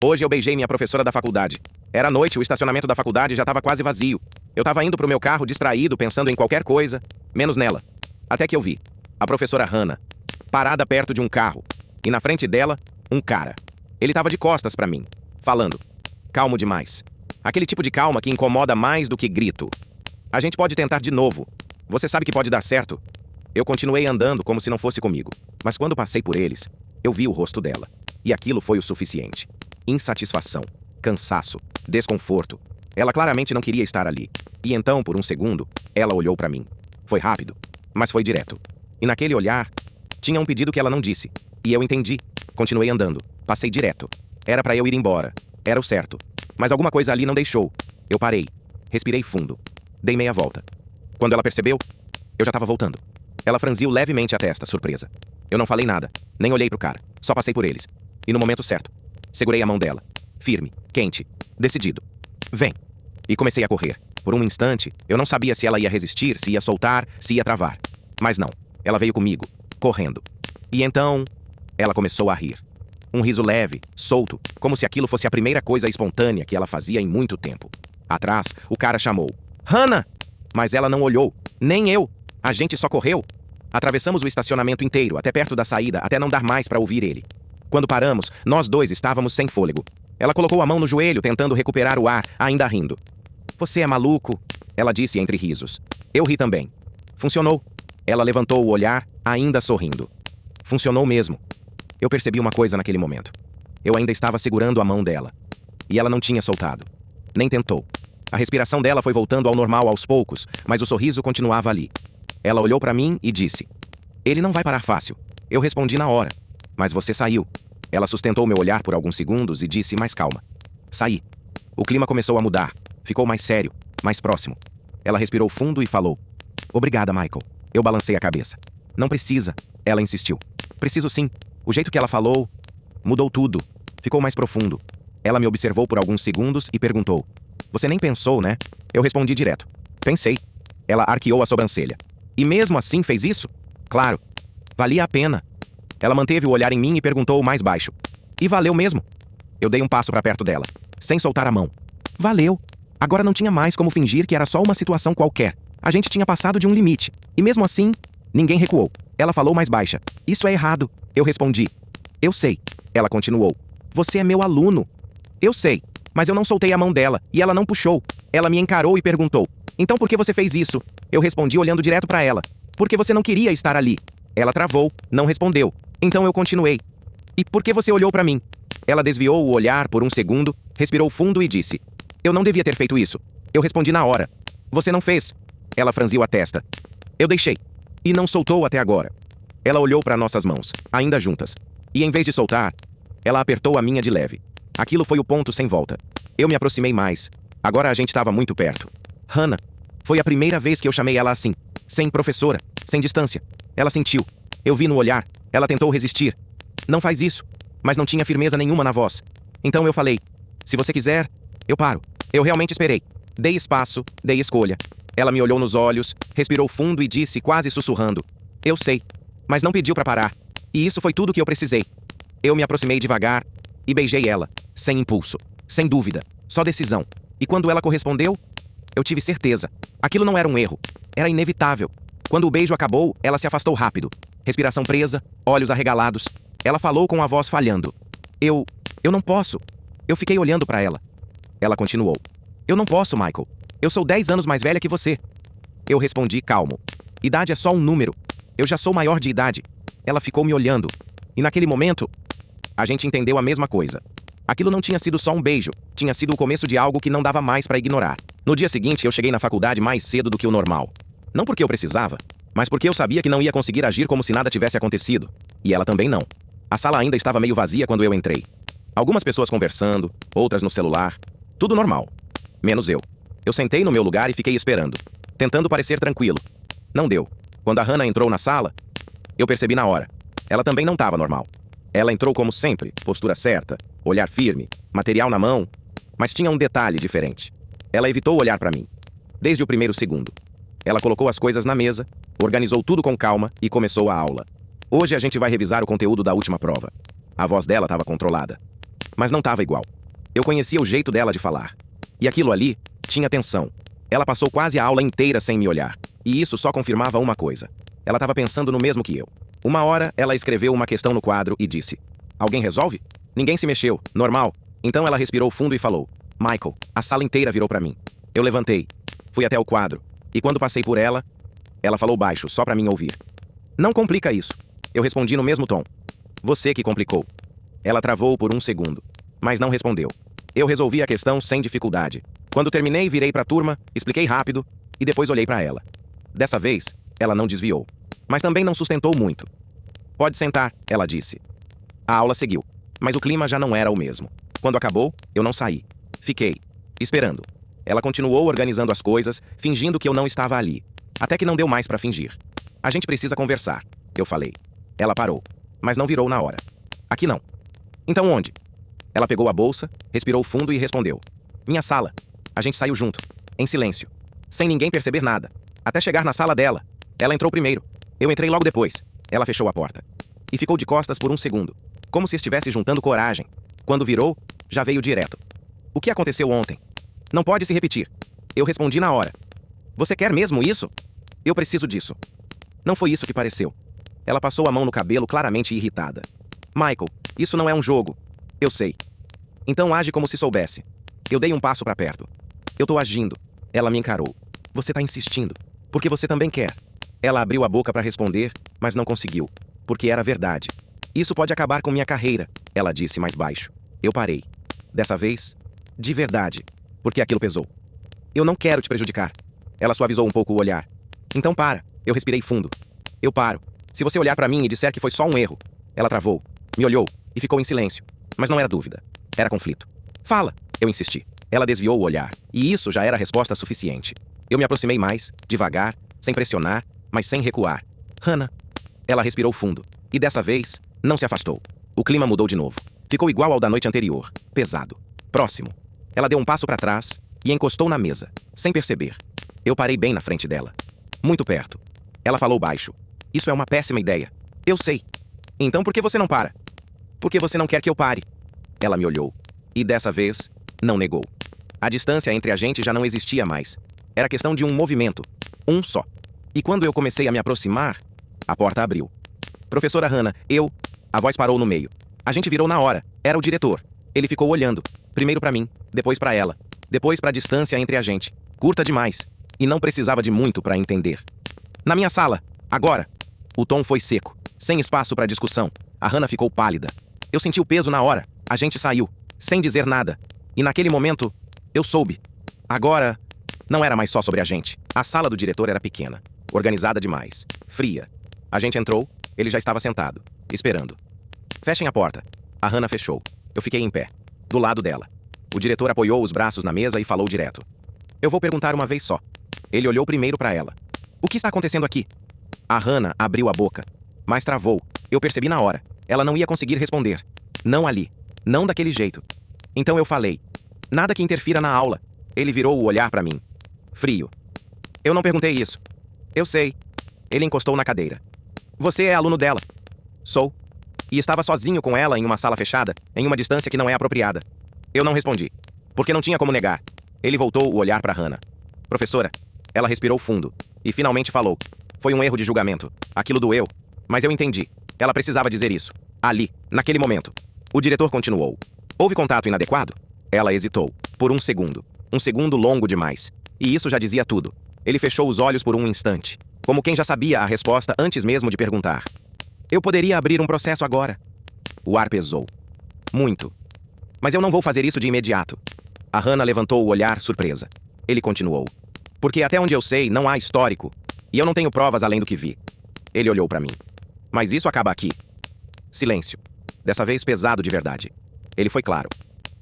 Hoje eu beijei minha professora da faculdade. Era noite, o estacionamento da faculdade já estava quase vazio. Eu estava indo pro meu carro distraído, pensando em qualquer coisa, menos nela. Até que eu vi a professora Hannah parada perto de um carro. E na frente dela, um cara. Ele estava de costas pra mim, falando. Calmo demais. Aquele tipo de calma que incomoda mais do que grito. A gente pode tentar de novo. Você sabe que pode dar certo? Eu continuei andando como se não fosse comigo. Mas quando passei por eles, eu vi o rosto dela. E aquilo foi o suficiente. Insatisfação, cansaço, desconforto. Ela claramente não queria estar ali. E então, por um segundo, ela olhou pra mim. Foi rápido, mas foi direto. E naquele olhar, tinha um pedido que ela não disse. E eu entendi. Continuei andando. Passei direto. Era pra eu ir embora. Era o certo. Mas alguma coisa ali não deixou. Eu parei. Respirei fundo. Dei meia volta. Quando ela percebeu, eu já estava voltando. Ela franziu levemente a testa, surpresa. Eu não falei nada. Nem olhei pro cara. Só passei por eles. E no momento certo, segurei a mão dela. Firme, quente, decidido. Vem. E comecei a correr. Por um instante, eu não sabia se ela ia resistir, se ia soltar, se ia travar. Mas não. Ela veio comigo, correndo. E então, ela começou a rir. Um riso leve, solto, como se aquilo fosse a primeira coisa espontânea que ela fazia em muito tempo. Atrás, o cara chamou. Hannah! Mas ela não olhou. Nem eu. A gente só correu. Atravessamos o estacionamento inteiro, até perto da saída, até não dar mais para ouvir ele. Quando paramos, nós dois estávamos sem fôlego. Ela colocou a mão no joelho, tentando recuperar o ar, ainda rindo. Você é maluco? Ela disse entre risos. Eu ri também. Funcionou. Ela levantou o olhar, ainda sorrindo. Funcionou mesmo. Eu percebi uma coisa naquele momento. Eu ainda estava segurando a mão dela. E ela não tinha soltado. Nem tentou. A respiração dela foi voltando ao normal aos poucos, mas o sorriso continuava ali. Ela olhou para mim e disse. Ele não vai parar fácil. Eu respondi na hora. Mas você saiu. Ela sustentou meu olhar por alguns segundos e disse mais calma. Saí. O clima começou a mudar. Ficou mais sério, mais próximo. Ela respirou fundo e falou. Obrigada, Michael. Eu balancei a cabeça. Não precisa. Ela insistiu. Preciso sim. O jeito que ela falou mudou tudo. Ficou mais profundo. Ela me observou por alguns segundos e perguntou. Você nem pensou, né? Eu respondi direto. Pensei. Ela arqueou a sobrancelha. E mesmo assim fez isso? Claro. Valia a pena. Ela manteve o olhar em mim e perguntou mais baixo. E valeu mesmo? Eu dei um passo para perto dela, sem soltar a mão. Valeu. Agora não tinha mais como fingir que era só uma situação qualquer. A gente tinha passado de um limite. E mesmo assim, ninguém recuou. Ela falou mais baixa. Isso é errado. Eu respondi. Eu sei. Ela continuou. Você é meu aluno. Eu sei. Mas eu não soltei a mão dela, e ela não puxou. Ela me encarou e perguntou. Então por que você fez isso? Eu respondi olhando direto para ela. Porque você não queria estar ali. Ela travou, não respondeu. Então eu continuei. E por que você olhou para mim? Ela desviou o olhar por um segundo, respirou fundo e disse. Eu não devia ter feito isso. Eu respondi na hora. Você não fez. Ela franziu a testa. Eu deixei. E não soltou até agora. Ela olhou para nossas mãos, ainda juntas. E em vez de soltar, ela apertou a minha de leve. Aquilo foi o ponto sem volta. Eu me aproximei mais. Agora a gente estava muito perto. Hannah. Foi a primeira vez que eu chamei ela assim. Sem professora. Sem distância. Ela sentiu. Eu vi no olhar. Ela tentou resistir. Não faz isso. Mas não tinha firmeza nenhuma na voz. Então eu falei. Se você quiser, eu paro. Eu realmente esperei. Dei espaço, dei escolha. Ela me olhou nos olhos, respirou fundo e disse quase sussurrando. Eu sei. Mas não pediu para parar. E isso foi tudo que eu precisei. Eu me aproximei devagar e beijei ela. Sem impulso. Sem dúvida. Só decisão. E quando ela correspondeu, eu tive certeza. Aquilo não era um erro. Era inevitável. Quando o beijo acabou, ela se afastou rápido. Respiração presa, olhos arregalados. Ela falou com a voz falhando. Eu não posso. Eu fiquei olhando para ela. Ela continuou. Eu não posso, Michael. Eu sou 10 anos mais velha que você. Eu respondi calmo. Idade é só um número. Eu já sou maior de idade. Ela ficou me olhando. E naquele momento, a gente entendeu a mesma coisa. Aquilo não tinha sido só um beijo. Tinha sido o começo de algo que não dava mais para ignorar. No dia seguinte, eu cheguei na faculdade mais cedo do que o normal. Não porque eu precisava, mas porque eu sabia que não ia conseguir agir como se nada tivesse acontecido. E ela também não. A sala ainda estava meio vazia quando eu entrei. Algumas pessoas conversando, outras no celular. Tudo normal. Menos eu. Eu sentei no meu lugar e fiquei esperando, tentando parecer tranquilo. Não deu. Quando a Hannah entrou na sala, eu percebi na hora. Ela também não estava normal. Ela entrou como sempre, postura certa, olhar firme, material na mão, mas tinha um detalhe diferente. Ela evitou olhar para mim, desde o primeiro segundo. Ela colocou as coisas na mesa, organizou tudo com calma e começou a aula. Hoje a gente vai revisar o conteúdo da última prova. A voz dela estava controlada. mas não estava igual. Eu conhecia o jeito dela de falar. E aquilo ali tinha tensão. Ela passou quase a aula inteira sem me olhar. E isso só confirmava uma coisa. Ela estava pensando no mesmo que eu. Uma hora, ela escreveu uma questão no quadro e disse: "Alguém resolve?" Ninguém se mexeu. Normal. Então ela respirou fundo e falou: "Michael." A sala inteira virou para mim. Eu levantei. Fui até o quadro. E quando passei por ela, ela falou baixo, só para mim ouvir: "Não complica isso." Eu respondi no mesmo tom: "Você que complicou." Ela travou por um segundo, mas não respondeu. Eu resolvi a questão sem dificuldade. Quando terminei, virei para a turma, expliquei rápido e depois olhei para ela. Dessa vez, ela não desviou, mas também não sustentou muito. "Pode sentar," ela disse. A aula seguiu, mas o clima já não era o mesmo. Quando acabou, eu não saí. Fiquei, esperando. Ela continuou organizando as coisas, fingindo que eu não estava ali. Até que não deu mais para fingir. "A gente precisa conversar," eu falei. Ela parou, mas não virou na hora. "Aqui não." "Então onde?" Ela pegou a bolsa, respirou fundo e respondeu: "Minha sala." A gente saiu junto, em silêncio, sem ninguém perceber nada, até chegar na sala dela. Ela entrou primeiro. Eu entrei logo depois. Ela fechou a porta. E ficou de costas por um segundo, como se estivesse juntando coragem. Quando virou, já veio direto: "O que aconteceu ontem? Não pode se repetir." Eu respondi na hora: "Você quer mesmo isso? Eu preciso disso." Não foi isso que pareceu. Ela passou a mão no cabelo, claramente irritada. "Michael, isso não é um jogo." "Eu sei." "Então age como se soubesse." Eu dei um passo para perto. "Eu tô agindo." Ela me encarou. "Você tá insistindo, porque você também quer." Ela abriu a boca para responder, mas não conseguiu, porque era verdade. "Isso pode acabar com minha carreira," ela disse mais baixo. Eu parei. Dessa vez, de verdade, porque aquilo pesou. "Eu não quero te prejudicar." Ela suavizou um pouco o olhar. "Então para." Eu respirei fundo. "Eu paro. Se você olhar para mim e disser que foi só um erro." Ela travou, me olhou e ficou em silêncio. Mas não era dúvida. Era conflito. "Fala." Eu insisti. Ela desviou o olhar, e isso já era resposta suficiente. Eu me aproximei mais, devagar, sem pressionar, mas sem recuar. "Hannah." Ela respirou fundo, e dessa vez, não se afastou. O clima mudou de novo. Ficou igual ao da noite anterior, pesado, próximo. Ela deu um passo para trás e encostou na mesa, sem perceber. Eu parei bem na frente dela. Muito perto. Ela falou baixo: "Isso é uma péssima ideia." "Eu sei." "Então por que você não para?" "Porque você não quer que eu pare." Ela me olhou. E dessa vez, não negou. A distância entre a gente já não existia mais. Era questão de um movimento. Um só. E quando eu comecei a me aproximar, a porta abriu. "Professora Hannah, eu..." A voz parou no meio. A gente virou na hora. Era o diretor. Ele ficou olhando. Primeiro para mim, depois para ela. Depois para a distância entre a gente. Curta demais. E não precisava de muito para entender. "Na minha sala. Agora." O tom foi seco. Sem espaço para discussão. A Hannah ficou pálida. Eu senti o peso na hora. A gente saiu. Sem dizer nada. E naquele momento, eu soube. Agora, não era mais só sobre a gente. A sala do diretor era pequena. Organizada demais. Fria. A gente entrou. Ele já estava sentado. Esperando. "Fechem a porta." A Hannah fechou. Eu fiquei em pé. Do lado dela. O diretor apoiou os braços na mesa e falou direto: "Eu vou perguntar uma vez só." Ele olhou primeiro para ela. "O que está acontecendo aqui?" A Hannah abriu a boca, mas travou. Eu percebi na hora. Ela não ia conseguir responder. Não ali. Não daquele jeito. Então eu falei: "Nada que interfira na aula." Ele virou o olhar para mim. Frio. "Eu não perguntei isso." "Eu sei." Ele encostou na cadeira. "Você é aluno dela." "Sou." "E estava sozinho com ela em uma sala fechada, em uma distância que não é apropriada." Eu não respondi, porque não tinha como negar. Ele voltou o olhar para Hannah. "Professora." Ela respirou fundo e finalmente falou: "Foi um erro de julgamento. Aquilo doeu. Mas eu entendi. Ela precisava dizer isso. Ali, naquele momento." O diretor continuou: "Houve contato inadequado?" Ela hesitou. Por um segundo. Um segundo longo demais. E isso já dizia tudo. Ele fechou os olhos por um instante, como quem já sabia a resposta antes mesmo de perguntar. "Eu poderia abrir um processo agora." O ar pesou. Muito. "Mas eu não vou fazer isso de imediato." A Hannah levantou o olhar, surpresa. Ele continuou: "Porque até onde eu sei, não há histórico. E eu não tenho provas além do que vi." Ele olhou para mim. "Mas isso acaba aqui." Silêncio. Dessa vez pesado de verdade. Ele foi claro: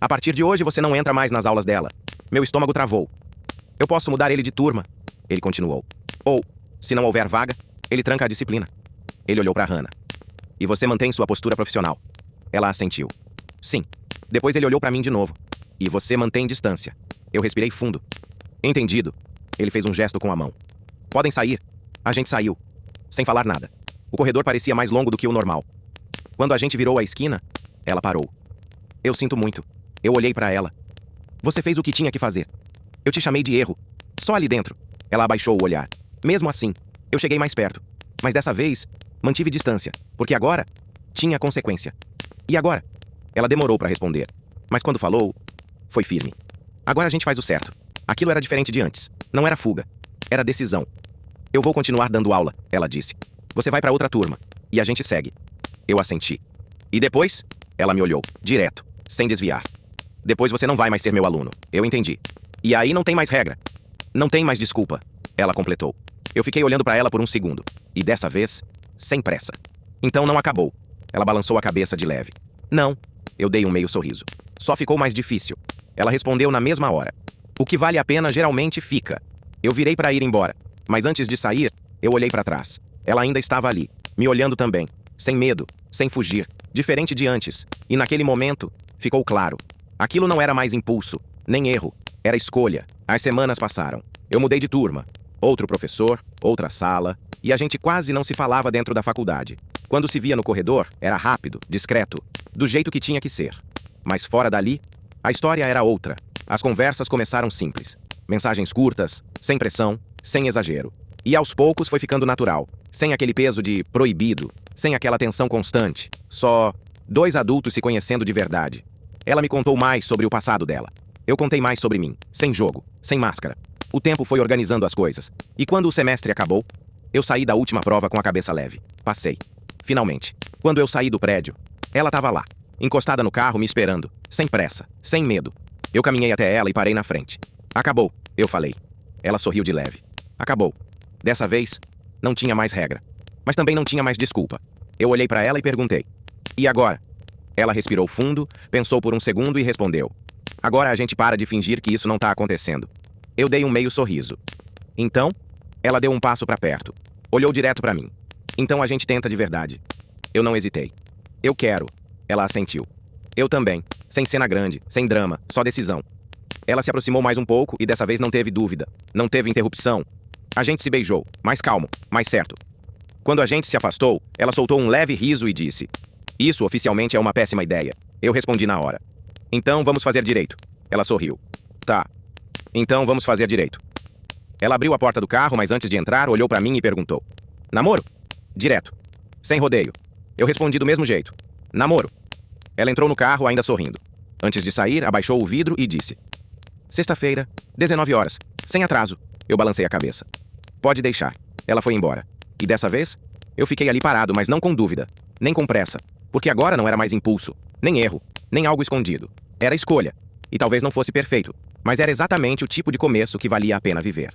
"A partir de hoje você não entra mais nas aulas dela." Meu estômago travou. "Eu posso mudar ele de turma." Ele continuou: "Ou, se não houver vaga, ele tranca a disciplina." Ele olhou para Hannah. "E você mantém sua postura profissional?" Ela assentiu. "Sim." Depois ele olhou para mim de novo. "E você mantém distância." Eu respirei fundo. "Entendido." Ele fez um gesto com a mão. "Podem sair." A gente saiu, sem falar nada. O corredor parecia mais longo do que o normal. Quando a gente virou a esquina, ela parou. Eu sinto muito. Eu olhei pra ela. Você fez o que tinha que fazer. Eu te chamei de erro. Só ali dentro. Ela abaixou o olhar. Mesmo assim, eu cheguei mais perto. Mas dessa vez, mantive distância, porque agora tinha consequência. E agora? Ela demorou pra responder. Mas quando falou, foi firme. Agora a gente faz o certo. Aquilo era diferente de antes. Não era fuga. Era decisão. Eu vou continuar dando aula, ela disse. Você vai pra outra turma. E a gente segue. Eu assenti. E depois? Ela me olhou, direto, sem desviar. Depois você não vai mais ser meu aluno. Eu entendi. E aí não tem mais regra. Não tem mais desculpa, ela completou. Eu fiquei olhando pra ela por um segundo. E dessa vez, sem pressa. Então não acabou. Ela balançou a cabeça de leve. Não. Eu dei um meio sorriso. Só ficou mais difícil. Ela respondeu na mesma hora. O que vale a pena geralmente fica. Eu virei pra ir embora. Mas antes de sair, eu olhei pra trás. Ela ainda estava ali, me olhando também. Sem medo, sem fugir. Diferente de antes. E naquele momento, ficou claro. Aquilo não era mais impulso, nem erro. Era escolha. As semanas passaram. Eu mudei de turma. Outro professor, outra sala. E a gente quase não se falava dentro da faculdade. Quando se via no corredor, era rápido, discreto, do jeito que tinha que ser. Mas fora dali, a história era outra. As conversas começaram simples. Mensagens curtas, sem pressão, sem exagero. E aos poucos foi ficando natural. Sem aquele peso de proibido, sem aquela tensão constante. Só dois adultos se conhecendo de verdade. Ela me contou mais sobre o passado dela. Eu contei mais sobre mim, sem jogo, sem máscara. O tempo foi organizando as coisas. E quando o semestre acabou, eu saí da última prova com a cabeça leve. Passei. Finalmente. Quando eu saí do prédio, ela estava lá, encostada no carro me esperando, sem pressa, sem medo. Eu caminhei até ela e parei na frente. Acabou, eu falei. Ela sorriu de leve. Acabou. Dessa vez, não tinha mais regra. Mas também não tinha mais desculpa. Eu olhei pra ela e perguntei. E agora? Ela respirou fundo, pensou por um segundo e respondeu. Agora a gente para de fingir que isso não tá acontecendo. Eu dei um meio sorriso. Então? Ela deu um passo pra perto. Olhou direto pra mim. Então a gente tenta de verdade. Eu não hesitei. Eu quero. Ela assentiu. Eu também. Sem cena grande, sem drama, só decisão. Ela se aproximou mais um pouco e dessa vez não teve dúvida. Não teve interrupção. A gente se beijou, mais calmo, mais certo. Quando a gente se afastou, ela soltou um leve riso e disse: Isso oficialmente é uma péssima ideia. Eu respondi na hora. Então vamos fazer direito. Ela sorriu. Tá. Então vamos fazer direito. Ela abriu a porta do carro, mas antes de entrar, olhou pra mim e perguntou: Namoro? Direto. Sem rodeio. Eu respondi do mesmo jeito. Namoro. Ela entrou no carro ainda sorrindo. Antes de sair, abaixou o vidro e disse: Sexta-feira, 19 horas. Sem atraso. Eu balancei a cabeça. Pode deixar. Ela foi embora. E dessa vez, eu fiquei ali parado, mas não com dúvida. Nem com pressa. Porque agora não era mais impulso. Nem erro. Nem algo escondido. Era escolha. E talvez não fosse perfeito. Mas era exatamente o tipo de começo que valia a pena viver.